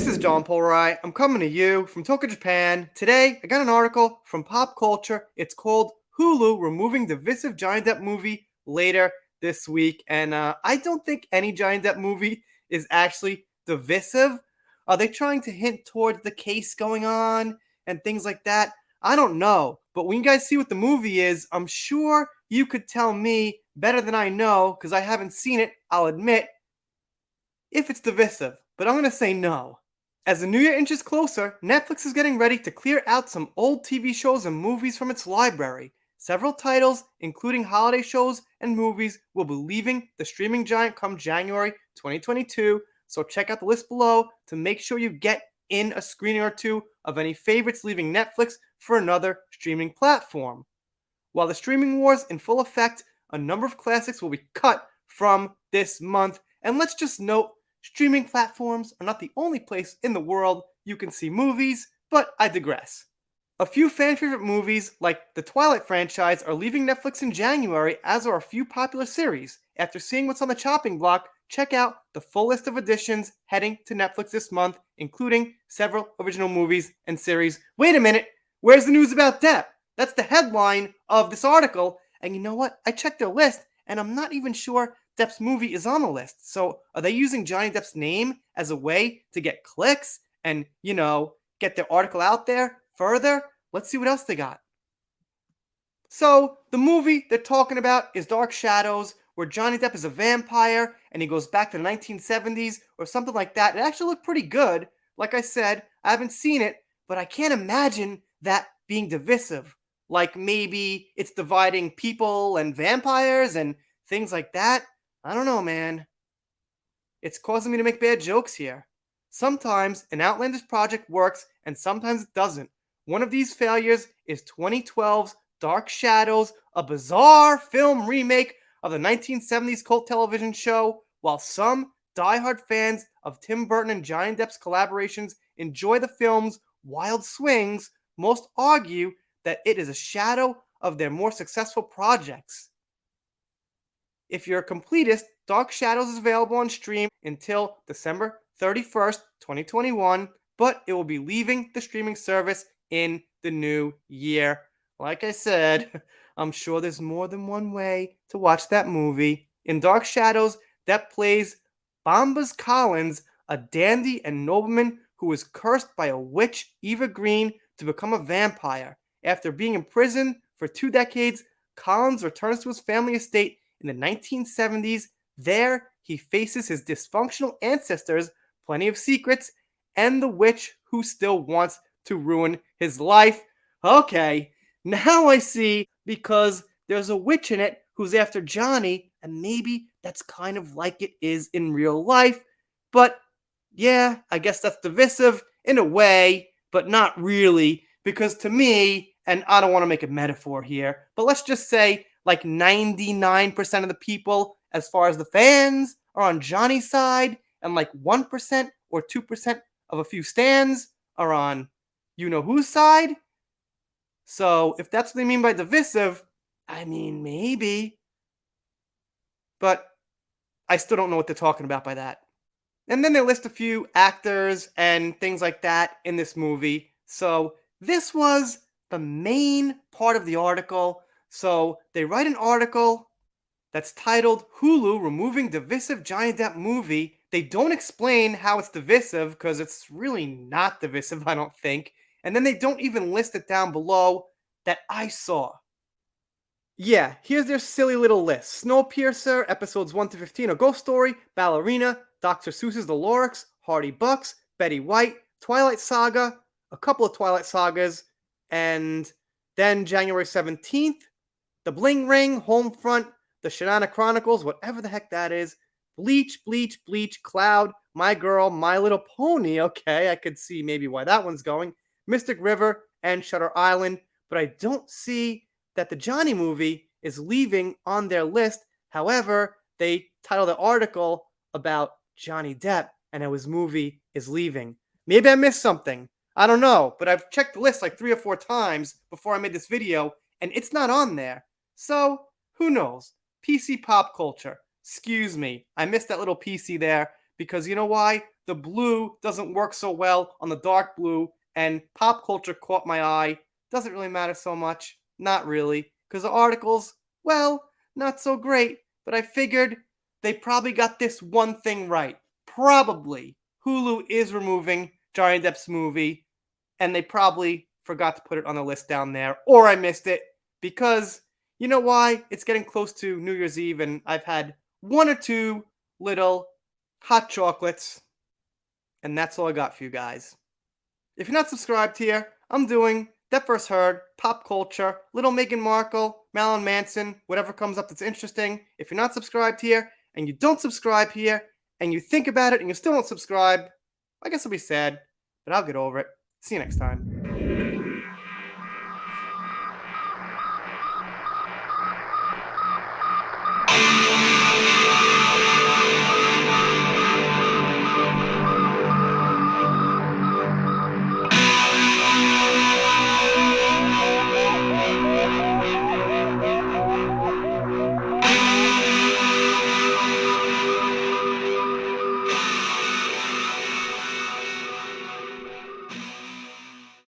is John Polrai. I'm coming to you from Tokyo, Japan. Today, I got an article from Pop Culture. It's called Hulu Removing Divisive Johnny Depp Movie Later This Week. And I don't think any Johnny Depp movie is actually divisive. Are they trying to hint towards the case going on and things like that? I don't know. But when you guys see what the movie is, I'm sure you could tell me better than I know because I haven't seen it, I'll admit, if it's divisive. But I'm going to say no. As the new year inches closer, Netflix is getting ready to clear out some old TV shows and movies from its library. Several titles, including holiday shows and movies, will be leaving the streaming giant come January 2022, so check out the list below to make sure you get in a screening or two of any favorites leaving Netflix for another streaming platform. While the streaming war's in full effect, a number of classics will be cut from this month, and let's just note, streaming platforms are not the only place in the world you can see movies, but I digress. A few fan favorite movies, like the Twilight franchise, are leaving Netflix in January, as are a few popular series. After seeing what's on the chopping block, check out the full list of additions heading to Netflix this month, including several original movies and series. Wait a minute, where's the news about Depp? That's the headline of this article, and you know what? I checked their list, and I'm not even sure Depp's movie is on the list. So are they using Johnny Depp's name as a way to get clicks and, get their article out there further? Let's see what else they got. So the movie they're talking about is Dark Shadows, where Johnny Depp is a vampire and he goes back to the 1970s or something like that. It actually looked pretty good. Like I said, I haven't seen it, but I can't imagine that being divisive. Like maybe it's dividing people and vampires and things like that. I don't know, man. It's causing me to make bad jokes here. Sometimes an outlandish project works and sometimes it doesn't. One of these failures is 2012's Dark Shadows, a bizarre film remake of the 1970s cult television show. While some diehard fans of Tim Burton and Johnny Depp's collaborations enjoy the film's wild swings, most argue that it is a shadow of their more successful projects. If you're a completist, Dark Shadows is available on stream until December 31st, 2021, but it will be leaving the streaming service in the new year. Like I said, I'm sure there's more than one way to watch that movie. In Dark Shadows, Depp plays Bombas Collins, a dandy and nobleman who was cursed by a witch, Eva Green, to become a vampire. After being imprisoned for 2 decades, Collins returns to his family estate in the 1970s. There, he faces his dysfunctional ancestors, plenty of secrets, and the witch who still wants to ruin his life. Okay, now I see, because there's a witch in it who's after Johnny, and maybe that's kind of like it is in real life. But yeah, I guess that's divisive in a way, but not really, because to me, and I don't want to make a metaphor here, but let's just say like 99% of the people, as far as the fans, are on Johnny's side, and like 1% or 2% of a few stans are on you know whose side. So if that's what they mean by divisive, I mean, maybe. But I still don't know what they're talking about by that. And then they list a few actors and things like that in this movie. So this was the main part of the article. So they write an article that's titled Hulu Removing Divisive Johnny Depp Movie. They don't explain how it's divisive because it's really not divisive, I don't think. And then they don't even list it down below that I saw. Yeah, here's their silly little list. Snowpiercer, episodes 1 to 15, A Ghost Story, Ballerina, Dr. Seuss's The Lorax, Hardy Bucks, Betty White, Twilight Saga, a couple of Twilight Sagas, and then January 17th, The Bling Ring, Homefront, The Shanana Chronicles, whatever the heck that is, Bleach, Bleach, Bleach, Cloud, My Girl, My Little Pony, okay, I could see maybe why that one's going, Mystic River, and Shutter Island, but I don't see that the Johnny movie is leaving on their list. However, they titled the article about Johnny Depp and how his movie is leaving. Maybe I missed something. I don't know, but I've checked the list like 3 or 4 times before I made this video, and it's not on there. So, who knows? PC pop culture. Excuse me, I missed that little PC there, because you know why? The blue doesn't work so well on the dark blue, and pop culture caught my eye. Doesn't really matter so much. Not really. Because the articles, well, not so great. But I figured they probably got this one thing right. Probably. Hulu is removing Johnny Depp's movie, and they probably forgot to put it on the list down there, or I missed it, because you know why? It's getting close to New Year's Eve, and I've had one or two little hot chocolates, and that's all I got for you guys. If you're not subscribed here, I'm doing That First Heard, pop culture, little Meghan Markle, Marilyn Manson, whatever comes up that's interesting. If you're not subscribed here, and you don't subscribe here, and you think about it and you still don't subscribe, I guess I'll be sad, but I'll get over it. See you next time.